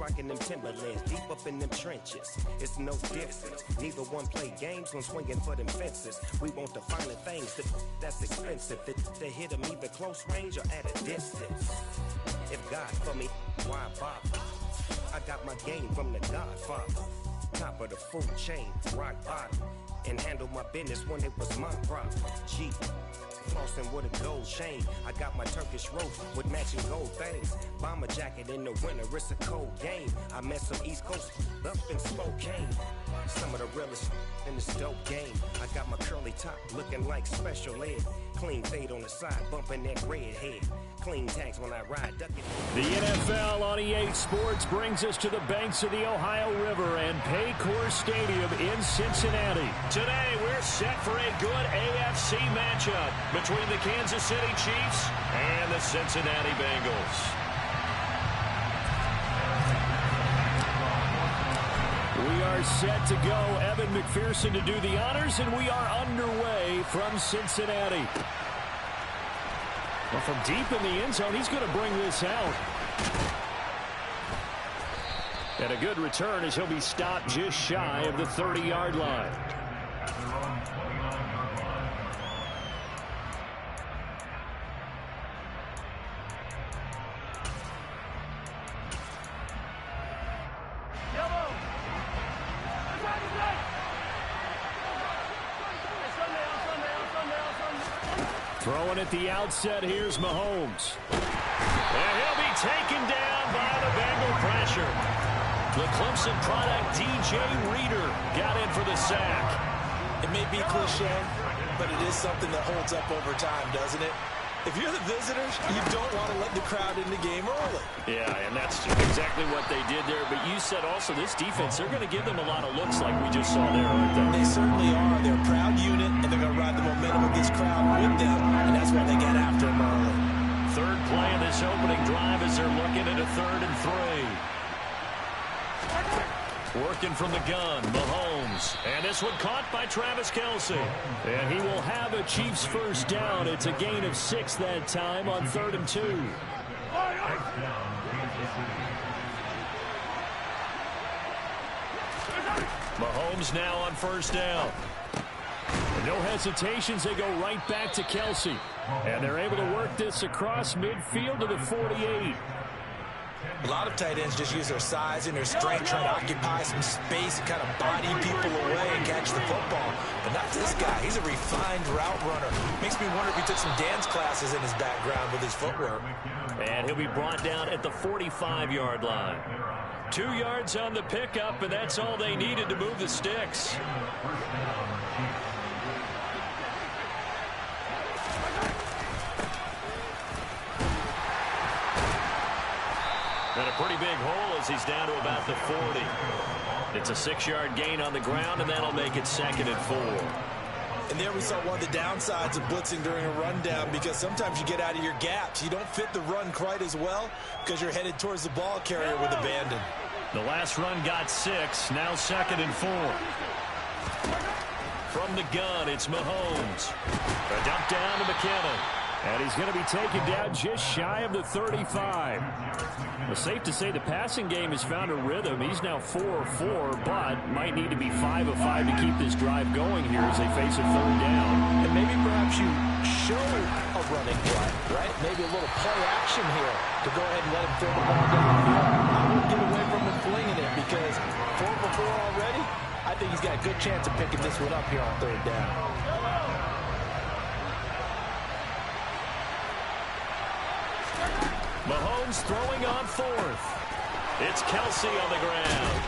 rocking them Timberlands, deep up in them trenches. It's no difference. Neither one play games when swinging for them fences. We want the finer things that's expensive. To hit them either close range or at a distance. If God for me, why bother? I got my game from the Godfather. Top of the food chain, rock bottom. And handle my business when it was my problem. G. Flossing with a gold chain. I got my Turkish rope with matching gold things. Bomber jacket in the winter, it's a cold game. I met some East Coast up in Spokane. Some of the realest in this dope game. I got my curly top looking like special ed. Clean fade on the side, bumping that red head. Clean tags when I ride, ducking. The NFL on EA Sports brings us to the banks of the Ohio River and Paycor Stadium in Cincinnati. Today, we're set for a good AFC matchup between the Kansas City Chiefs and the Cincinnati Bengals. We are set to go. Evan McPherson to do the honors, and we are underway from Cincinnati. Well, from deep in the end zone, he's going to bring this out. And a good return as he'll be stopped just shy of the 30-yard line. Throwing at the outset, here's Mahomes. And he'll be taken down by the Bengal pressure. The Clemson product, DJ Reader, got in for the sack. It may be cliche, but it is something that holds up over time, doesn't it? If you're the visitors, you don't want to let the crowd in the game early. Yeah, and that's exactly what they did there. But you said also this defense, they're going to give them a lot of looks like we just saw there, aren't they? They certainly are. They're a proud unit, and they're going to ride the momentum of this crowd with them, and that's why they get after them early. Third play of this opening drive as they're looking at a 3rd and 3. Working from the gun, Mahomes. And this one caught by Travis Kelce. And he will have a Chiefs first down. It's a gain of 6 that time on 3rd and 2. Mahomes now on first down. And no hesitations, they go right back to Kelce. And they're able to work this across midfield to the 48. A lot of tight ends just use their size and their strength, trying to occupy some space and kind of body people away and catch the football. But not this guy. He's a refined route runner. Makes me wonder if he took some dance classes in his background with his footwork. And he'll be brought down at the 45-yard line. 2 yards on the pickup, and that's all they needed to move the sticks. And a pretty big hole as he's down to about the 40. It's a 6-yard gain on the ground, and that'll make it 2nd and 4. And there we saw one of the downsides of blitzing during a rundown, because sometimes you get out of your gaps. You don't fit the run quite as well because you're headed towards the ball carrier with abandon. The last run got 6, now 2nd and 4. From the gun, it's Mahomes. A dump down to McKinnon. And he's going to be taken down just shy of the 35. Well, safe to say the passing game has found a rhythm. He's now 4 of 4, but might need to be 5 of 5 to keep this drive going here as they face a 3rd down. And maybe perhaps you show a running play, right? Maybe a little play action here to go ahead and let him throw the ball downfield. I wouldn't get away from him flinging it, because 4 for 4 already, I think he's got a good chance of picking this one up here on 3rd down. Mahomes throwing on 4th. It's Kelce on the ground.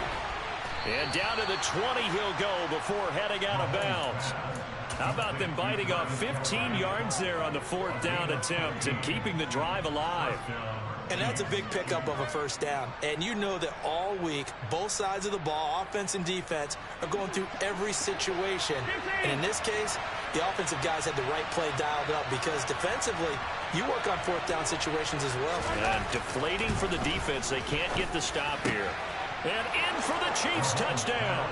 And down to the 20 he'll go before heading out of bounds. How about them biting off 15 yards there on the 4th down attempt and keeping the drive alive? And that's a big pickup of a first down. And you know that all week, both sides of the ball, offense and defense, are going through every situation. And in this case, the offensive guys had the right play dialed up, because defensively, you work on 4th down situations as well. And deflating for the defense. They can't get the stop here. And in for the Chiefs touchdown.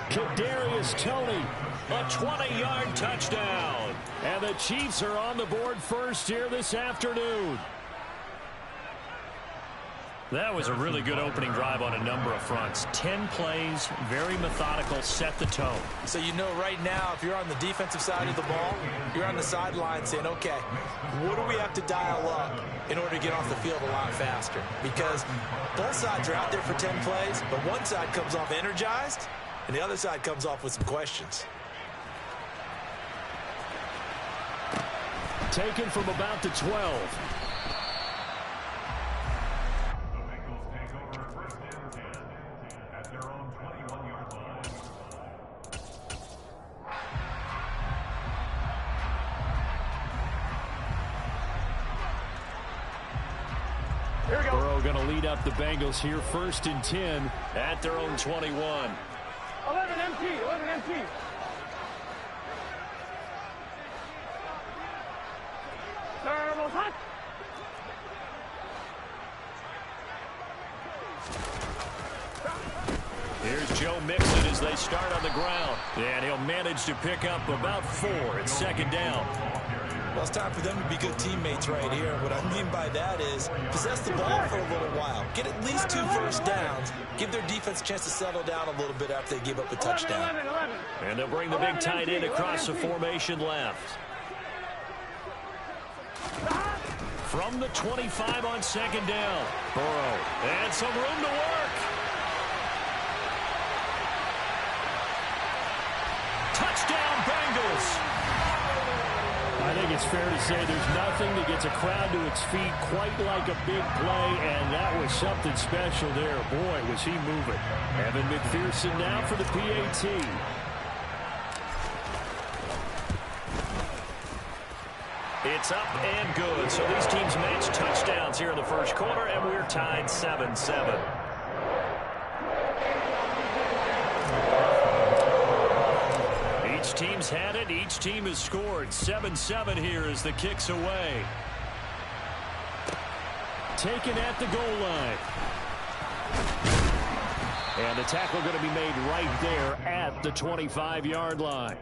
Kadarius Toney, a 20-yard touchdown. And the Chiefs are on the board first here this afternoon. That was a really good opening drive on a number of fronts. 10 plays, very methodical, set the tone. So you know right now, if you're on the defensive side of the ball, you're on the sideline saying, okay, what do we have to dial up in order to get off the field a lot faster? Because both sides are out there for 10 plays, but one side comes off energized, and the other side comes off with some questions. Taken from about the 12. Burrow going to lead up the Bengals here, 1st and 10 at their own 21. 11 empty, 11 empty. Servos hot. Here's Joe Mixon as they start on the ground. And he'll manage to pick up about 4 at 2nd down. Well, it's time for them to be good teammates right here. What I mean by that is possess the ball for a little while. Get at least 2 first downs. Give their defense a chance to settle down a little bit after they give up a touchdown. 11. And they'll bring the big tight end across the formation left. From the 25 on 2nd down. Burrow. And some room to work. Touchdown, Bengals. I think it's fair to say there's nothing that gets a crowd to its feet quite like a big play, and that was something special there. Boy, was he moving. Evan McPherson now for the PAT. It's up and good. So these teams match touchdowns here in the first quarter, and we're tied 7-7. Each team's had it. Each team has scored. 7-7 here as the kick's away. Taken at the goal line. And the tackle going to be made right there at the 25-yard line.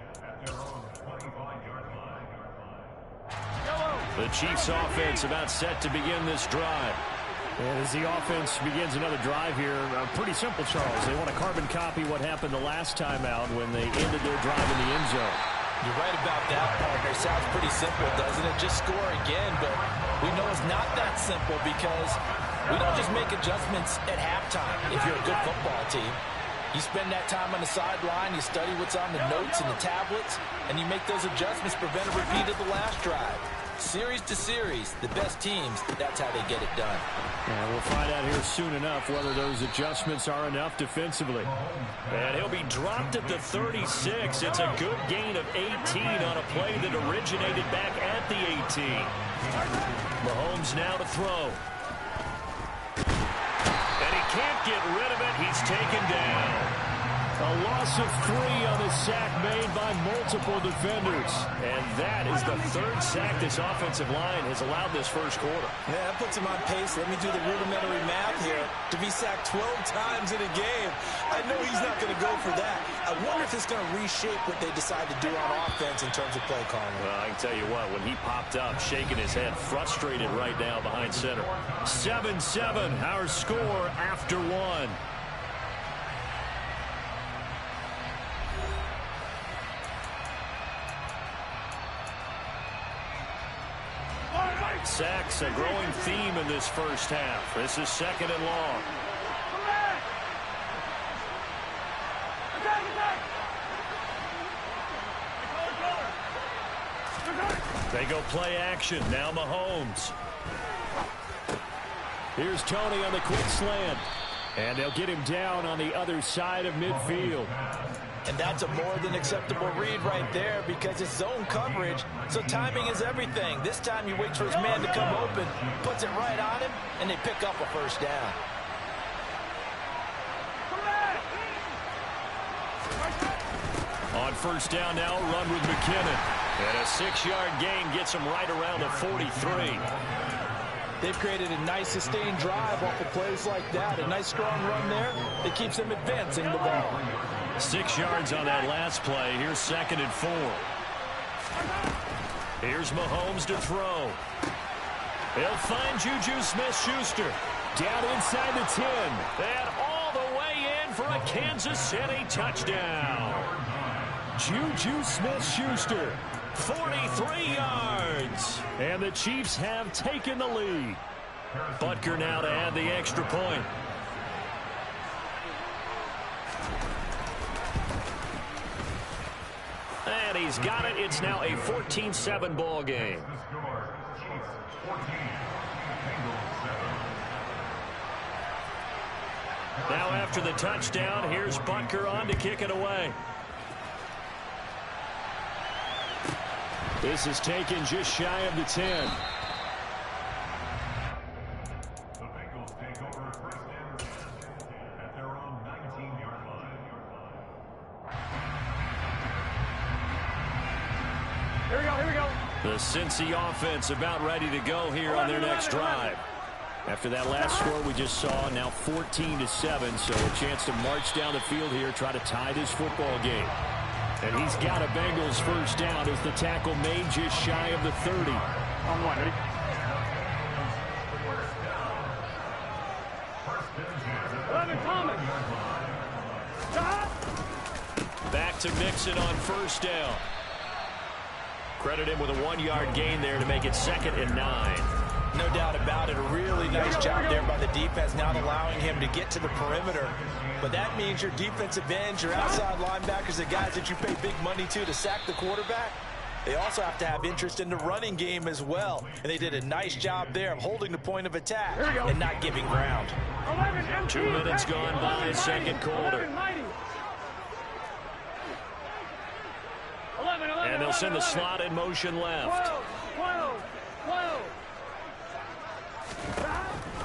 The Chiefs offense about set to begin this drive. And as the offense begins another drive here, pretty simple, Charles. They want to carbon copy what happened the last time out when they ended their drive in the end zone. You're right about that, partner. Sounds pretty simple, doesn't it? Just score again, but we know it's not that simple because we don't just make adjustments at halftime if you're a good football team. You spend that time on the sideline, you study what's on the notes and the tablets, and you make those adjustments, prevent a repeat of the last drive. Series to series, the best teams, that's how they get it done. And we'll find out here soon enough whether those adjustments are enough defensively. And he'll be dropped at the 36. It's a good gain of 18 on a play that originated back at the 18. Mahomes now to throw. And he can't get rid of it. He's taken down. A loss of 3 on the sack made by multiple defenders. And that is the 3rd sack this offensive line has allowed this first quarter. Yeah, that puts him on pace. Let me do the rudimentary math here. To be sacked 12 times in a game, I know he's not going to go for that. I wonder if it's going to reshape what they decide to do on offense in terms of play calling. Well, I can tell you what, when he popped up, shaking his head, frustrated right now behind center. 7-7, our score after 1. Sacks, a growing theme in this first half. This is 2nd and long. They go play action. Now Mahomes. Here's Tony on the quick slant. And they'll get him down on the other side of midfield. And that's a more than acceptable read right there because it's zone coverage, so timing is everything. This time he waits for his man to come open, puts it right on him, and they pick up a first down. On first down now, run with McKinnon. And a 6-yard gain gets him right around the 43. They've created a nice sustained drive off of plays like that. A nice strong run there that keeps them advancing the ball. 6 yards on that last play. Here's 2nd and 4. Here's Mahomes to throw. He'll find Juju Smith-Schuster. down inside the 10. And all the way in for a Kansas City touchdown. Juju Smith-Schuster, 43 yards. And the Chiefs have taken the lead. Butker now to add the extra point. And he's got it. It's now a 14-7 ball game. Now after the touchdown, here's Butker on to kick it away. This is taken just shy of the 10. The Bengals take over first and 10 at their own 19-yard line. Here we go, here we go. The Cincy offense about ready to go here on their next drive. After that last score we just saw, now 14-7, so a chance to march down the field here, try to tie this football game. And he's got a Bengals first down as the tackle made just shy of the 30. On one, ready? Thomas. Back to Mixon on first down. Credit him with a 1-yard gain there to make it 2nd and 9. No doubt about it. A really nice job there by the defense, not allowing him to get to the perimeter. But that means your defensive ends, your outside linebackers, the guys that you pay big money to sack the quarterback, they also have to have interest in the running game as well. And they did a nice job there of holding the point of attack and not giving ground. 2 minutes gone by, second quarter. And they'll send the slot in motion left. 12.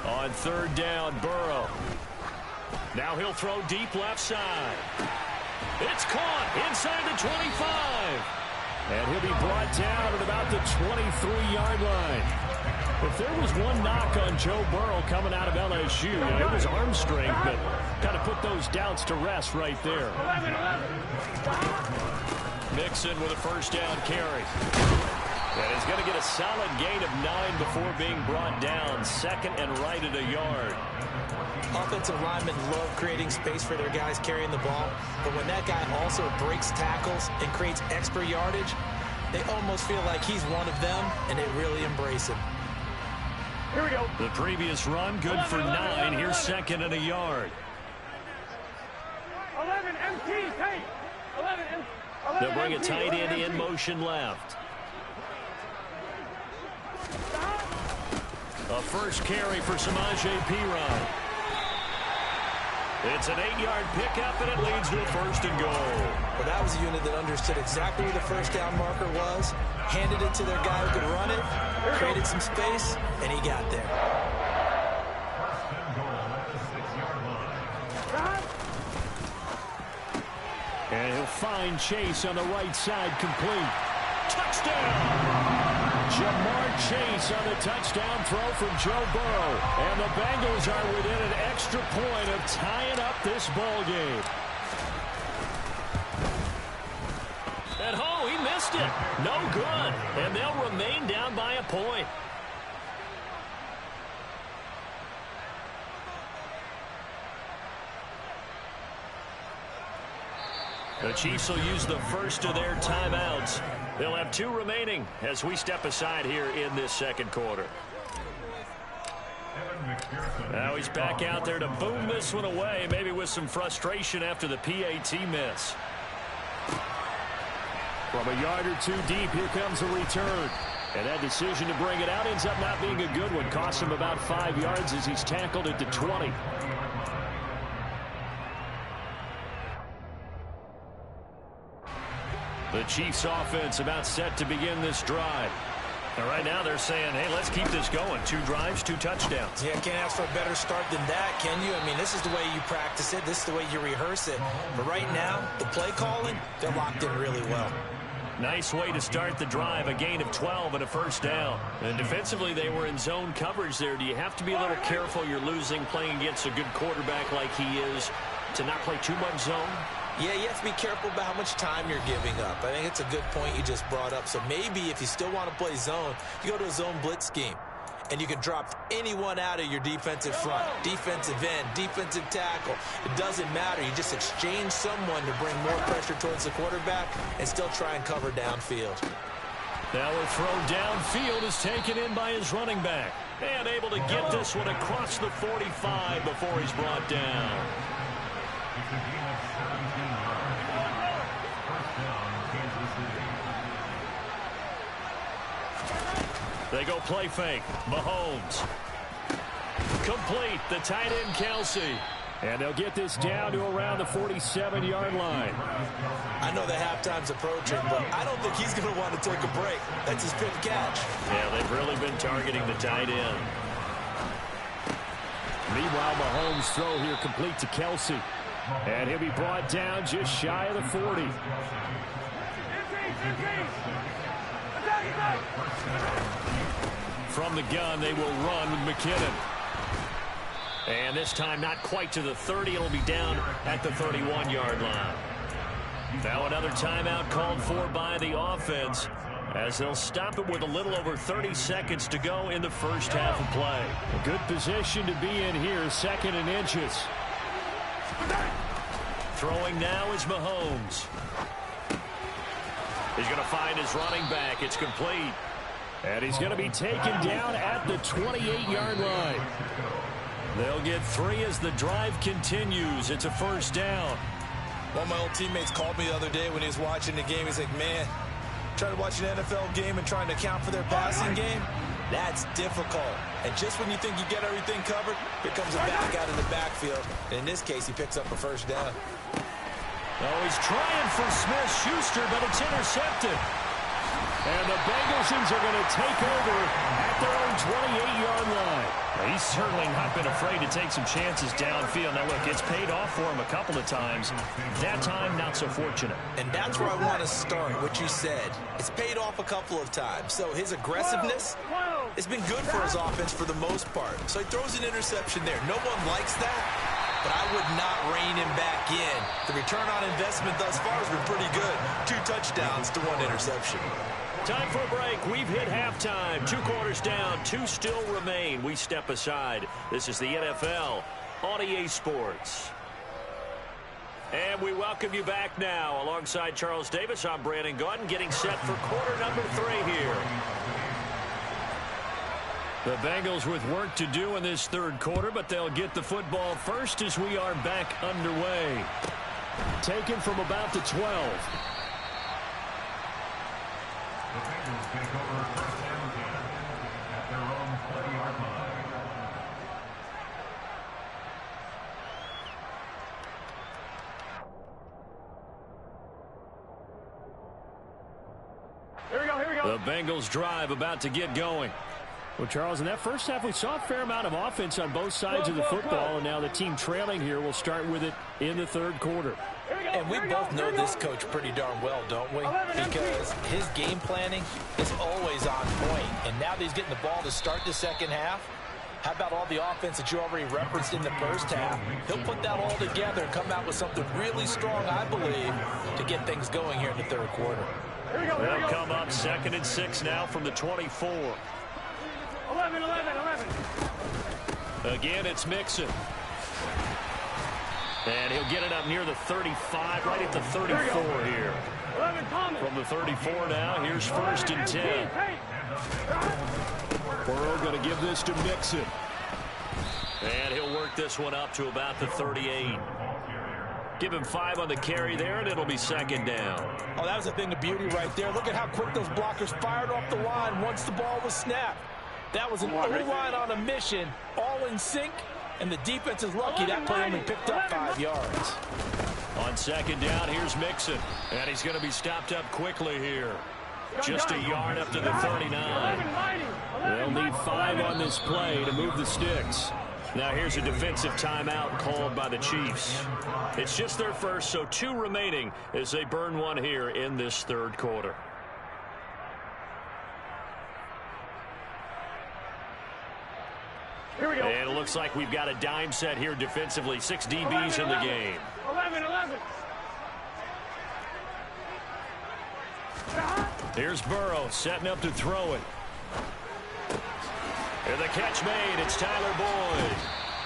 On third down, Burrow. Now he'll throw deep left side. It's caught inside the 25. And he'll be brought down at about the 23-yard line. If there was one knock on Joe Burrow coming out of LSU, it was arm strength, but kind of put those doubts to rest right there. Mixon with a first down carry. And he's going to get a solid gain of 9 before being brought down. 2nd and right at a yard. Offensive linemen love creating space for their guys carrying the ball. But when that guy also breaks tackles and creates extra yardage, they almost feel like he's one of them, and they really embrace him. Here we go. The previous run, good for 9. Here's 2nd and a yard. 11 MT, take. 11 MT. They'll bring a tight end in motion left. A first carry for Samaje Perine. It's an 8-yard pickup, and it leads to a 1st and goal. Well, that was a unit that understood exactly where the first down marker was, handed it to their guy who could run it, created some space, and he got there. First and goal at the 6-yard line. And he'll find Chase on the right side, complete. Touchdown! Jamar Chase on the touchdown throw from Joe Burrow. And the Bengals are within an extra point of tying up this ball game. And oh, he missed it. No good. And they'll remain down by a point. The Chiefs will use the first of their timeouts. They'll have 2 remaining as we step aside here in this second quarter. Now he's back out there to boom this one away, maybe with some frustration after the PAT miss. From a yard or 2 deep, here comes a return. And that decision to bring it out ends up not being a good one. Costs him about 5 yards as he's tackled at the 20. The Chiefs offense about set to begin this drive. And right now they're saying, hey, let's keep this going. 2 drives, 2 touchdowns. Yeah, can't ask for a better start than that, can you? I mean, this is the way you practice it. This is the way you rehearse it. But right now, the play calling, they're locked in really well. Nice way to start the drive, a gain of 12 and a first down. And defensively, they were in zone coverage there. Do you have to be a little careful you're losing playing against a good quarterback like he is to not play too much zone? Yeah, you have to be careful about how much time you're giving up. I think it's a good point you just brought up. So maybe if you still want to play zone, you go to a zone blitz scheme. and you can drop anyone out of your defensive front. Defensive end, defensive tackle. It doesn't matter. You just exchange someone to bring more pressure towards the quarterback and still try and cover downfield. Now a throw downfield is taken in by his running back. And able to get this one across the 45 before he's brought down. It's a gain of 17 yards. First down, Kansas City. They go play fake. Mahomes. Complete. The tight end, Kelsey. And they'll get this down to around the 47-yard line. I know the halftime's approaching, but I don't think he's going to want to take a break. That's his fifth catch. Yeah, they've really been targeting the tight end. Meanwhile, Mahomes' throw here complete to Kelsey. And he'll be brought down just shy of the 40. From the gun, they will run with McKinnon. And this time not quite to the 30. It'll be down at the 31-yard line. Now another timeout called for by the offense as they'll stop it with a little over 30 seconds to go in the first half of play. A good position to be in here, 2nd and inches. Throwing now is Mahomes. He's going to find his running back. It's complete. And he's going to be taken down at the 28-yard line. They'll get 3 as the drive continues. It's a first down. One of my old teammates called me the other day when he was watching the game. He's like, man, trying to watch an NFL game and trying to account for their passing game, that's difficult. And just when you think you get everything covered, here comes a back out of the backfield. And in this case, he picks up a first down. Oh, he's trying for Smith-Schuster, but it's intercepted. And the Bengals are going to take over at their own 28-yard line. He's certainly not been afraid to take some chances downfield. Now, look, it's paid off for him a couple of times. That time, not so fortunate. And that's where I want to start, what you said. It's paid off a couple of times. So his aggressiveness has been good for his offense for the most part. So he throws an interception there. No one likes that, but I would not rein him back in. The return on investment thus far has been pretty good. 2 touchdowns to 1 interception. Time for a break. We've hit halftime. 2 quarters down. 2 still remain. We step aside. This is the NFL on EA Sports. And we welcome you back now. Alongside Charles Davis, I'm Brandon Gaudin, getting set for quarter number 3 here. The Bengals with work to do in this 3rd quarter, but they'll get the football first as we are back underway. Taken from about the 12. The Bengals take over first and 10 at their own 20-yard line. Here we go, here we go. The Bengals drive about to get going. Well, Charles, in that first half, we saw a fair amount of offense on both sides of the football, and now the team trailing here will start with it in the 3rd quarter. And we both know this coach pretty darn well, don't we? Because his game planning is always on point. And now that he's getting the ball to start the 2nd half, how about all the offense that you already referenced in the first half? He'll put that all together and come out with something really strong, I believe, to get things going here in the 3rd quarter. They'll come up 2nd and 6 now from the 24. 11. Again, it's Mixon. And he'll get it up near the 35, right at the 34 here. 11, Thomas. From the 34 now, here's 1st and 10. Burrow going to give this to Mixon. And he'll work this one up to about the 38. Give him 5 on the carry there, and it'll be 2nd down. Oh, that was a thing of beauty right there. Look at how quick those blockers fired off the line once the ball was snapped. That was an O-line on a mission, all in sync, and the defense is lucky that play only picked up 5 yards. On 2nd down, here's Mixon, and he's going to be stopped up quickly here. Just a yard up to the 39. They'll need 5 on this play to move the sticks. Now here's a defensive timeout called by the Chiefs. It's just their first, so 2 remaining as they burn 1 here in this 3rd quarter. Here we go. And it looks like we've got a dime set here defensively. 6 DBs in the game. 11. Here's Burrow setting up to throw it. And the catch made. It's Tyler Boyd.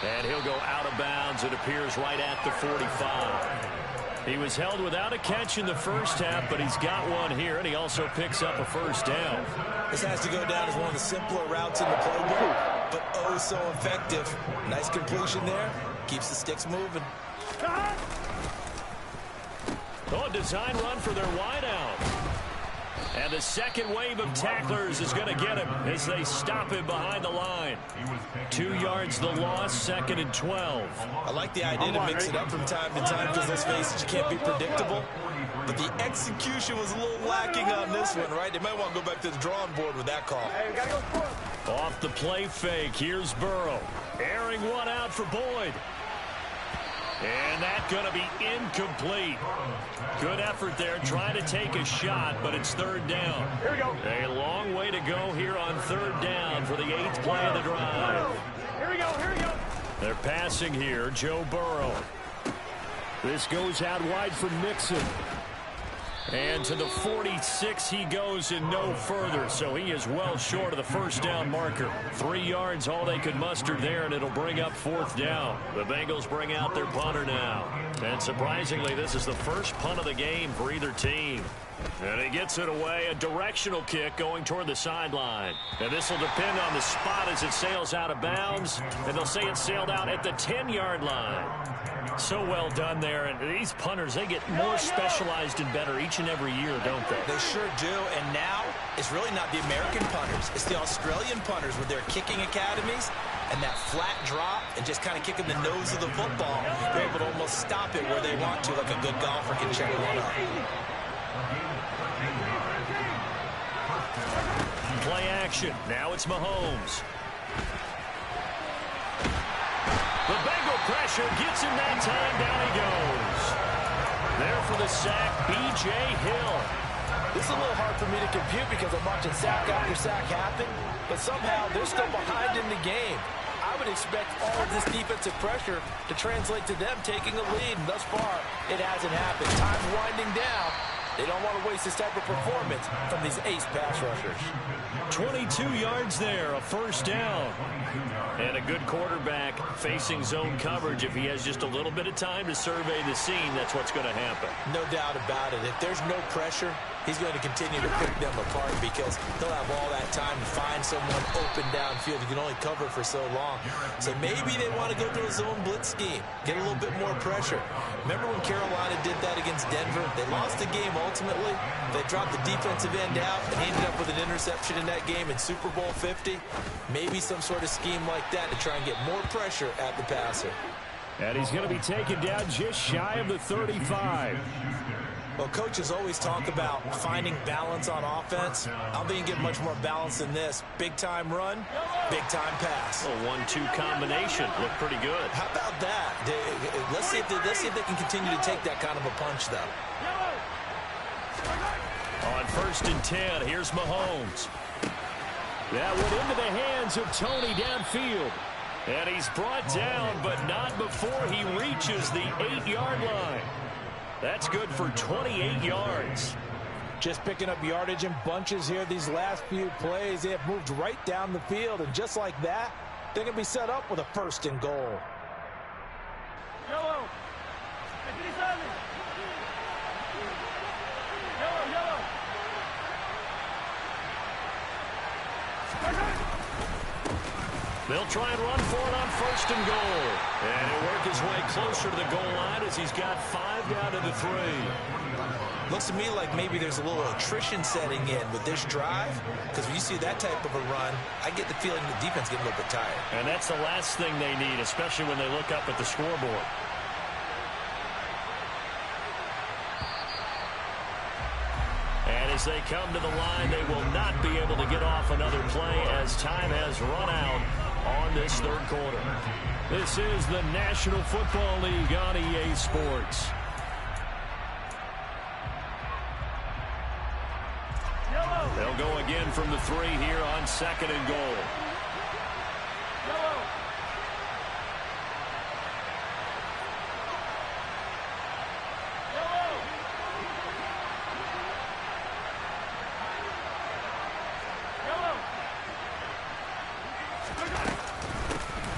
And he'll go out of bounds. It appears right at the 45. He was held without a catch in the first half, but he's got one here, and he also picks up a first down. This has to go down as one of the simpler routes in the playbook, but oh so effective. Nice completion there. Keeps the sticks moving. Oh, a design run for their wideout. And the second wave of tacklers is going to get him as they stop him behind the line. 2 yards the loss, 2nd and 12. I like the idea to mix it up from time to time because, let's face it, you can't be predictable. But the execution was a little lacking on this one, right? They might want to go back to the drawing board with that call. Hey, we gotta go for it. Off the play fake, here's Burrow. Airing one out for Boyd. And that's going to be incomplete. Good effort there, trying to take a shot, but it's 3rd down. Here we go. A long way to go here on 3rd down for the 8th play of the drive. Here we go, here we go. They're passing here, Joe Burrow. This goes out wide for Mixon. And to the 46 he goes and no further, so he is well short of the first down marker. 3 yards all they could muster there, and it'll bring up 4th down. The Bengals bring out their punter now. And surprisingly, this is the first punt of the game for either team. And he gets it away, a directional kick going toward the sideline. And this will depend on the spot as it sails out of bounds. And they'll say it sailed out at the 10-yard line. So well done there. And these punters, they get more specialized and better each and every year, don't they? They sure do. And now it's really not the American punters. It's the Australian punters with their kicking academies and that flat drop and just kind of kicking the nose of the football. They're able to almost stop it where they want to, like a good golfer can check one up. Play action. Now it's Mahomes. The Bengal pressure gets him that time. Down he goes. There for the sack, B.J. Hill. This is a little hard for me to compute because I'm watching sack after sack happen, but somehow they're still behind in the game. I would expect all of this defensive pressure to translate to them taking a lead, and thus far, it hasn't happened. Time's winding down. They don't want to waste this type of performance from these ace pass rushers. 22 yards there, a first down. And a good quarterback facing zone coverage. If he has just a little bit of time to survey the scene, that's what's going to happen. No doubt about it. If there's no pressure, he's going to continue to pick them apart because he'll have all that time to find someone open downfield. He can only cover for so long. So maybe they want to go to a zone blitz scheme, get a little bit more pressure. Remember when Carolina did that against Denver? They lost the game ultimately. They dropped the defensive end out and ended up with an interception in that game in Super Bowl 50. Maybe some sort of scheme like that to try and get more pressure at the passer. And he's going to be taken down just shy of the 35. Well, coaches always talk about finding balance on offense. I don't think you get much more balance than this. Big-time run, big-time pass. A 1-2 combination. Looked pretty good. How about that? Let's see if they can continue to take that kind of a punch, though. On 1st and 10, here's Mahomes. That went into the hands of Tony downfield. And he's brought down, but not before he reaches the 8-yard line. That's good for 28 yards. Just picking up yardage in bunches here these last few plays. They have moved right down the field, and just like that, they're going to be set up with a 1st and goal. Yellow. Yellow. They'll try and run for it on 1st and goal. And he'll work his way closer to the goal line as he's got 5 down to the 3. Looks to me like maybe there's a little attrition setting in with this drive, because when you see that type of a run, I get the feeling the defense getting a little bit tired. And that's the last thing they need, especially when they look up at the scoreboard. And as they come to the line, they will not be able to get off another play as time has run out on this 3rd quarter. This is the National Football League on EA Sports. They'll go again from the 3 here on 2nd and goal.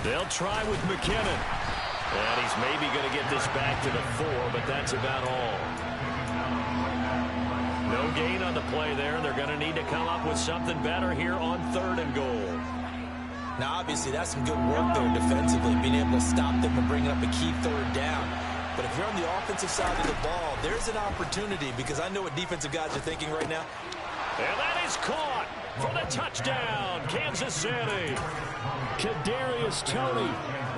They'll try with McKinnon. And he's maybe going to get this back to the 4, but that's about all. No gain on the play there. They're going to need to come up with something better here on 3rd and goal. Now, obviously, that's some good work there defensively, being able to stop them from bringing up a key 3rd down. But if you're on the offensive side of the ball, there's an opportunity, because I know what defensive guys are thinking right now. And that is caught for the touchdown, Kansas City. Kadarius Toney,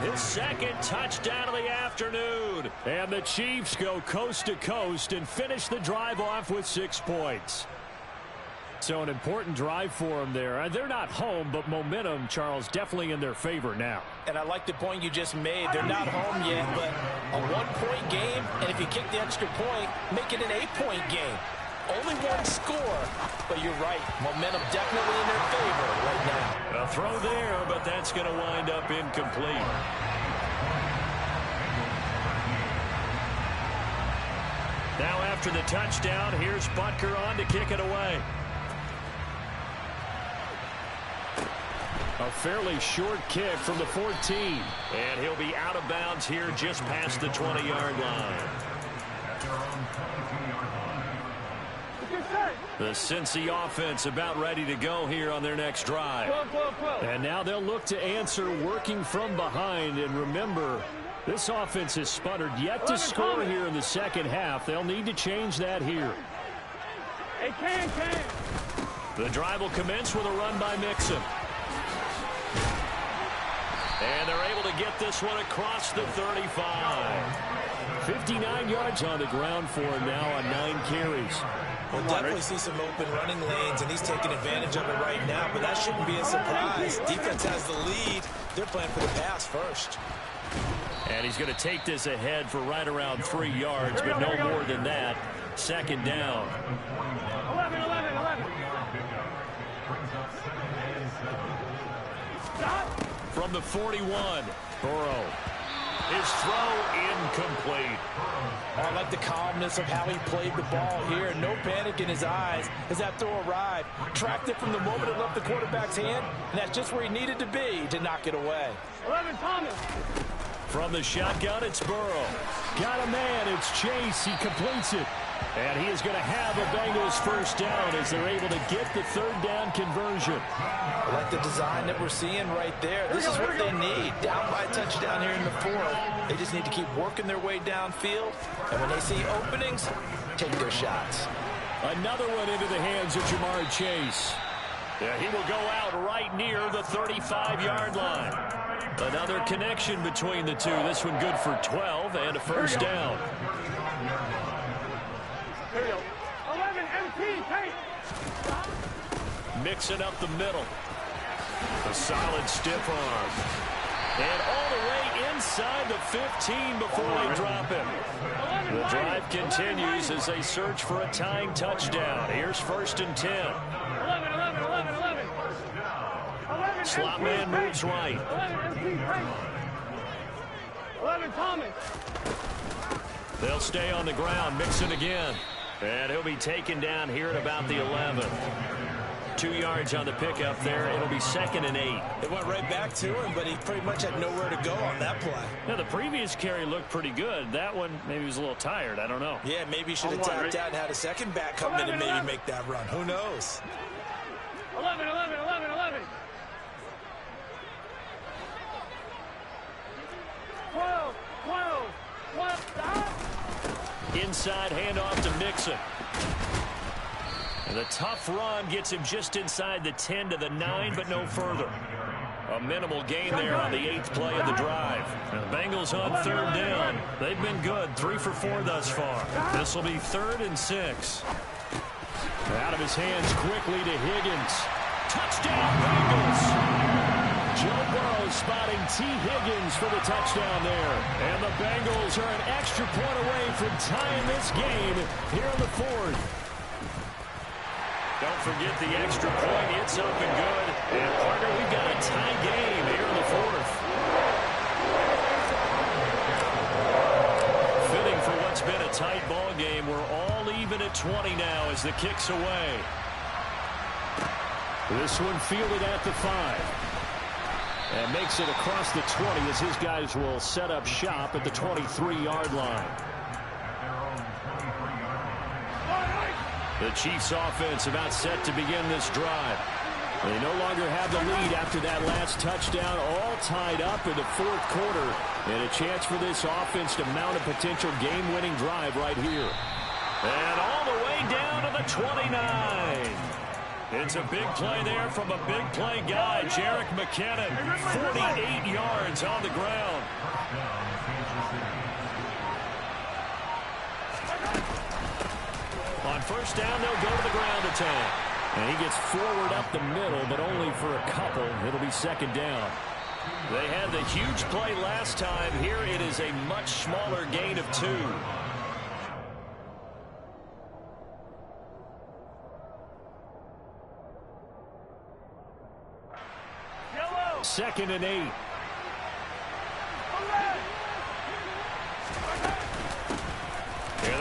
his 2nd touchdown of the afternoon. And the Chiefs go coast to coast and finish the drive off with 6 points. So an important drive for them there. They're not home, but momentum, Charles, definitely in their favor now. And I like the point you just made. They're not home yet, but a 1-point game, and if you kick the extra point, make it an 8-point game. Only 1 score, but you're right. Momentum definitely in their favor right now. A throw there, but that's going to wind up incomplete. Now after the touchdown, here's Butker on to kick it away. A fairly short kick from the 14. And he'll be out of bounds here just past the 20-yard line. The Cincy offense about ready to go here on their next drive. And now they'll look to answer working from behind. And remember, this offense has sputtered yet to score here in the second half. They'll need to change that here. Hey, can. The drive will commence with a run by Mixon. And they're able to get this one across the 35. 59 yards on the ground for him now on 9 carries. We'll definitely see some open running lanes, and he's taking advantage of it right now, but that shouldn't be a surprise. Defense has the lead. They're playing for the pass first. And he's going to take this ahead for right around 3 yards, but no more than that. 2nd down. 11. Stop. From the 41, Burrow. His throw incomplete. I like the calmness of how he played the ball here. No panic in his eyes as that throw arrived. Tracked it from the moment it left the quarterback's hand, and that's just where he needed to be to knock it away. 11, Thomas. From the shotgun, it's Burrow. Got a man, it's Chase. He completes it. And he is going to have a Bengals 1st down as they're able to get the 3rd down conversion. I like the design that we're seeing right there. This is what they need. Down by a touchdown here in the 4th. They just need to keep working their way downfield. And when they see openings, take their shots. Another one into the hands of Jamar Chase. Yeah, he will go out right near the 35-yard line. Another connection between the two. This one good for 12 and a 1st down. Here we go. 11, MT, take. Mixing up the middle. A solid stiff arm. And all the way inside the 15 before they drop him. The drive continues as they search for a tying touchdown. Here's 1st and 10. 11. Slot man moves right. 11, MT, take. 11, Thomas. They'll stay on the ground. Mixon again. And he'll be taken down here at about the 11. 2 yards on the pickup there. It'll be 2nd and 8. It went right back to him, but he pretty much had nowhere to go on that play. Now, the previous carry looked pretty good. That one, maybe he was a little tired. I don't know. Yeah, maybe he should have tapped out and had a second back come in and maybe make that run. Who knows? 11. 12. Stop. Inside handoff to Mixon. And the tough run gets him just inside the 10 to the 9, but no further. A minimal gain there on the 8th play of the drive. And the Bengals on 3rd down. They've been good, 3 for 4 thus far. This will be 3rd and 6. Out of his hands quickly to Higgins. Touchdown, Bengals! Joe Burrow spotting T. Higgins for the touchdown there. And the Bengals are an extra point away from tying this game here in the 4th. Don't forget the extra point. It's up and good. And, partner, we've got a tie game here in the 4th. Fitting for what's been a tight ball game. We're all even at 20 now as the kick's away. This one fielded at the 5. And makes it across the 20 as his guys will set up shop at the 23-yard line. The Chiefs offense about set to begin this drive. They no longer have the lead after that last touchdown, all tied up in the fourth quarter. And a chance for this offense to mount a potential game-winning drive right here. And all the way down to the 29. It's a big play there from a big play guy, Jerick McKinnon. 48 yards on the ground. On first down, they'll go to the ground attack. And he gets forward up the middle, but only for a couple. It'll be second down. They had the huge play last time. Here it is a much smaller gain of 2. Second and 8. And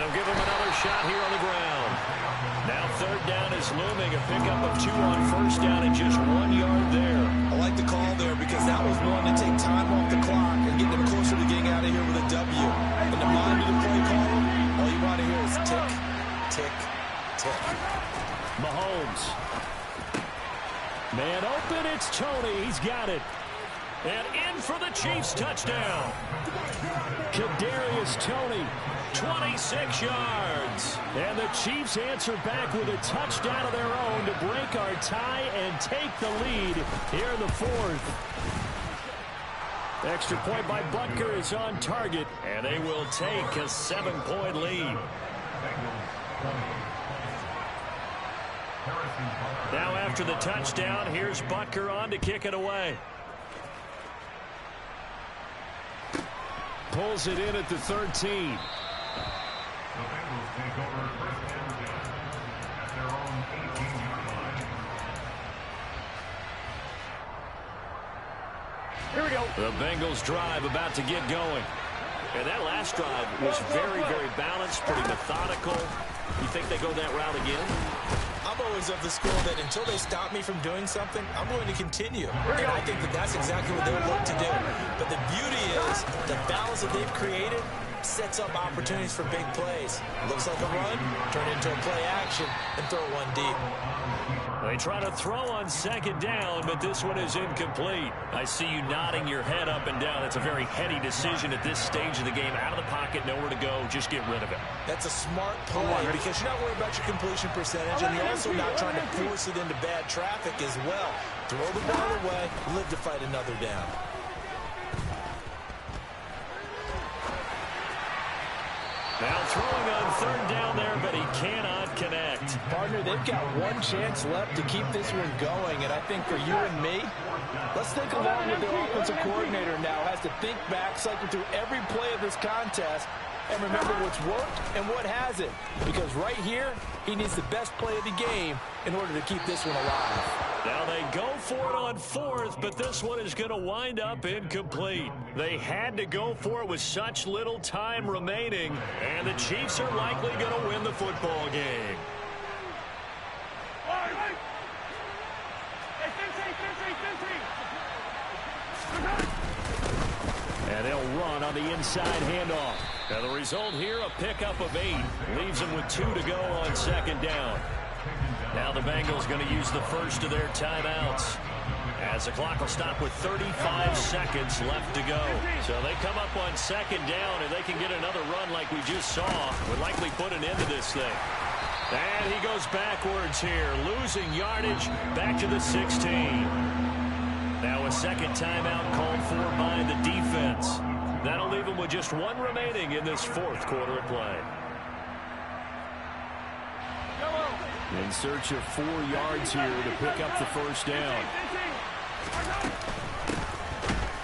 they'll give him another shot here on the ground. Now third down is looming. A pickup of 2 on first down and just 1 yard there. I like the call there because that was one to take time off the clock and get them closer to getting out of here with a W. In the mind of the play caller, all you want to hear is tick, tick, tick. Mahomes. Man open, it's Toney. He's got it. And in for the Chiefs touchdown. Kadarius Toney, 26 yards. And the Chiefs answer back with a touchdown of their own to break our tie and take the lead here in the fourth. Extra point by Butker is on target, and they will take a 7-point lead. Now after the touchdown, here's Butker on to kick it away. Pulls it in at the 13. The Bengals take over first and 10 at their own 18-yard line. Here we go. The Bengals drive about to get going. And that last drive was very, very balanced, pretty methodical. You think they go that route again? I'm always of the school that until they stop me from doing something, I'm going to continue. And I think that that's exactly what they'll look to do. But the beauty is the balance that they've created sets up opportunities for big plays. Looks like a run, turn it into a play action, and throw one deep. They try to throw on second down, but this one is incomplete. I see you nodding your head up and down. It's a very heady decision at this stage of the game. Out of the pocket, nowhere to go. Just get rid of it. That's a smart play because you're not worried about your completion percentage, and you're also not trying to force it into bad traffic as well. Throw the ball away, live to fight another down. Now throwing on third down there, but he cannot connect. Partner, they've got one chance left to keep this one going, and I think for you and me, let's think along with their offensive coordinator now. Has to think back, cycle through every play of this contest, and remember what's worked and what hasn't. Because right here, he needs the best play of the game in order to keep this one alive. Now they go for it on fourth, but this one is going to wind up incomplete. They had to go for it with such little time remaining, and the Chiefs are likely going to win the football game. And they'll run on the inside handoff. Now the result here, a pickup of 8. Leaves them with 2 to go on second down. Now the Bengals going to use the first of their timeouts, as the clock will stop with 35 seconds left to go. So they come up on second down, and they can get another run like we just saw. Would likely put an end to this thing. And he goes backwards here, losing yardage back to the 16. Now a second timeout called for by the defense. That'll leave them with just 1 remaining in this fourth quarter of play. In search of 4 yards here to pick up the first down.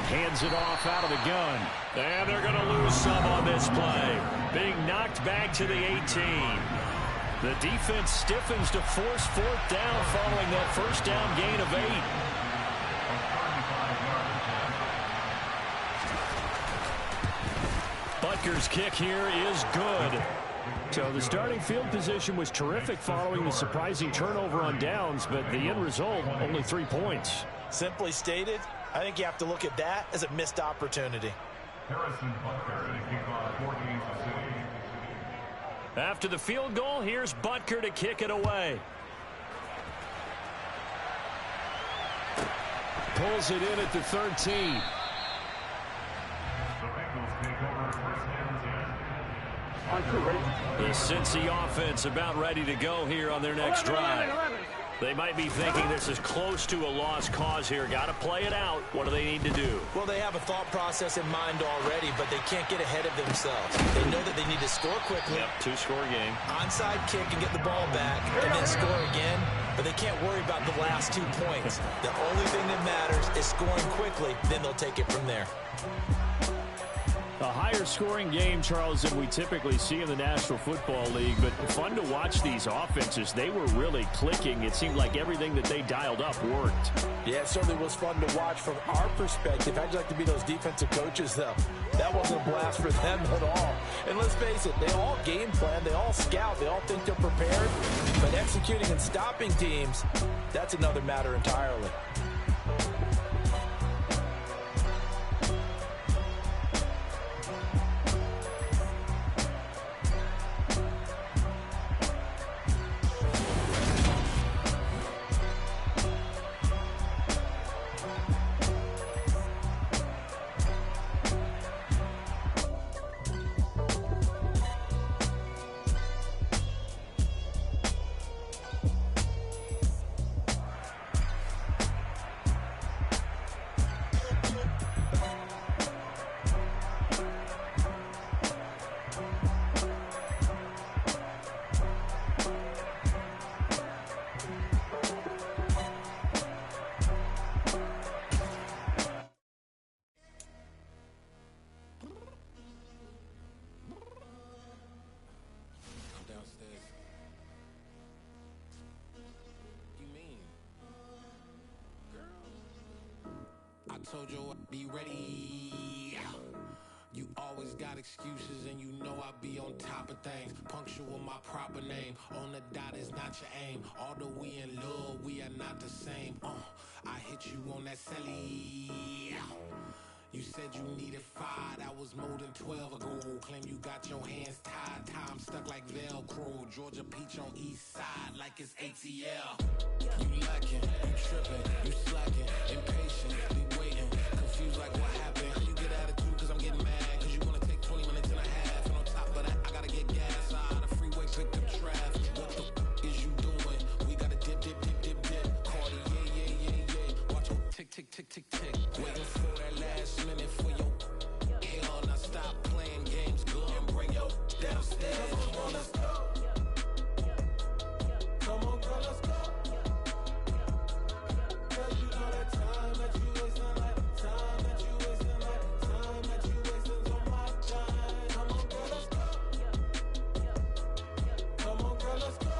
Hands it off out of the gun. And they're going to lose some on this play. Being knocked back to the 18. The defense stiffens to force fourth down following that first down gain of 8. Butker's kick here is good. So the starting field position was terrific following the surprising turnover on downs, but the end result, only 3 points. Simply stated, I think you have to look at that as a missed opportunity. Harrison Butker to kick off for Kansas City. After the field goal, here's Butker to kick it away. Pulls it in at the 13. The Bengals take over first down 10. The Cincy offense about ready to go here on their next drive. They might be thinking this is close to a lost cause here. Got to play it out. What do they need to do? Well, they have a thought process in mind already, but they can't get ahead of themselves. They know that they need to score quickly. Yep, two-score game. Onside kick and get the ball back, and then score again. But they can't worry about the last 2 points. The only thing that matters is scoring quickly. Then they'll take it from there. A higher-scoring game, Charles, than we typically see in the National Football League, but fun to watch these offenses. They were really clicking. It seemed like everything that they dialed up worked. Yeah, it certainly was fun to watch from our perspective. How'd you like to be those defensive coaches, though? That wasn't a blast for them at all. And let's face it, they all game plan, they all scout, they all think they're prepared. But executing and stopping teams, that's another matter entirely. Told you I'd be ready. You always got excuses and you know I be on top of things. Punctual my proper name. On the dot is not your aim. Although we in love, we are not the same. I hit you on that celly. You said you needed 5, that was more than 12 ago. Claim you got your hands tied, time stuck like Velcro. Georgia Peach on east side like it's ATL. You lacking, you tripping, you slacking, impatient, be waiting, confused like what happened. You get attitude cause I'm getting mad, cause you wanna take 20 minutes and a half. And on top of that, I gotta get gas out of the freeway, pick up traffic. What the is you doing? We gotta dip, dip, dip, dip, dip. Cardi, yeah. Watch your tick, tick, tick, tick, tick. Waiting for that last minute for your hell. Now stop playing games, go and bring your downstairs. Come on, let's go. Come on, girl, let's go. Cause you know that time that you wasting, like time that you wasting, like time that you wasting on my time. Come on, girl, let's go. Come on, girl, let's go.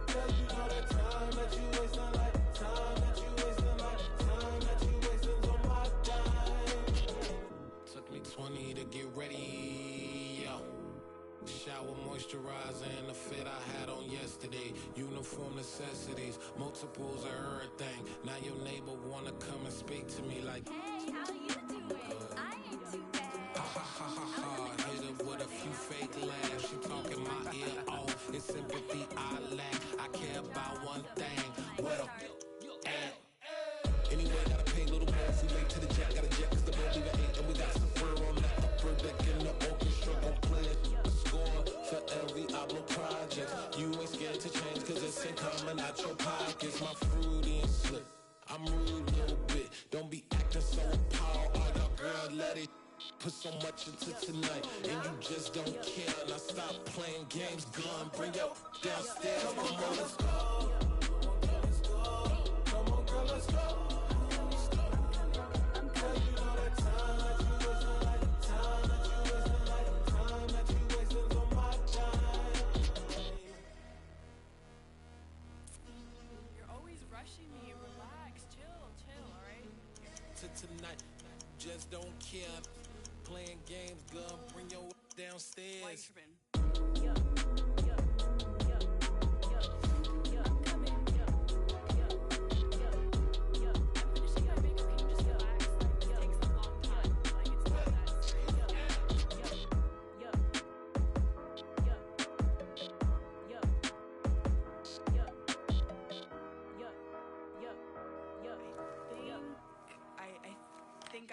Cause you know that time that you wasting, like time that you wasting, like time that you wasting on my time. Took me 20 to get ready, yo. Shower moisturizer and the fit I had on yesterday. Uniform necessities, multiples of everything. Now your neighbor wanna come and speak to me like, hey, how you doing? I ain't too bad. ha ha ha ha ha. Hit her with a few fake laughs. She talking my ear off. It's sympathy I lack. I care about one thing. What up? Anyway, gotta pay a little more if we late to the jet. Gotta jet cause the boat leave at 8. And we got some fur on the upper deck in the orchestra. Gon' play it. Score for every Ablo project. You ain't scared to change cause it's ain't coming out your pockets. My fruity and slip. I'm rude a little bit. Don't be acting so appalled. All y'all girl, let it put so much into tonight. And you just don't care. Now stop playing games. Gun, bring your downstairs. Come on, let's go. Come on, girl, let's go. Cause you know that time that you wasting, like time that you wasting, like time that you wasting on my time. You're always rushing me. Relax, chill, alright? To tonight, just don't care. Playing games, girl, bring your downstairs. Why you tripping? I'm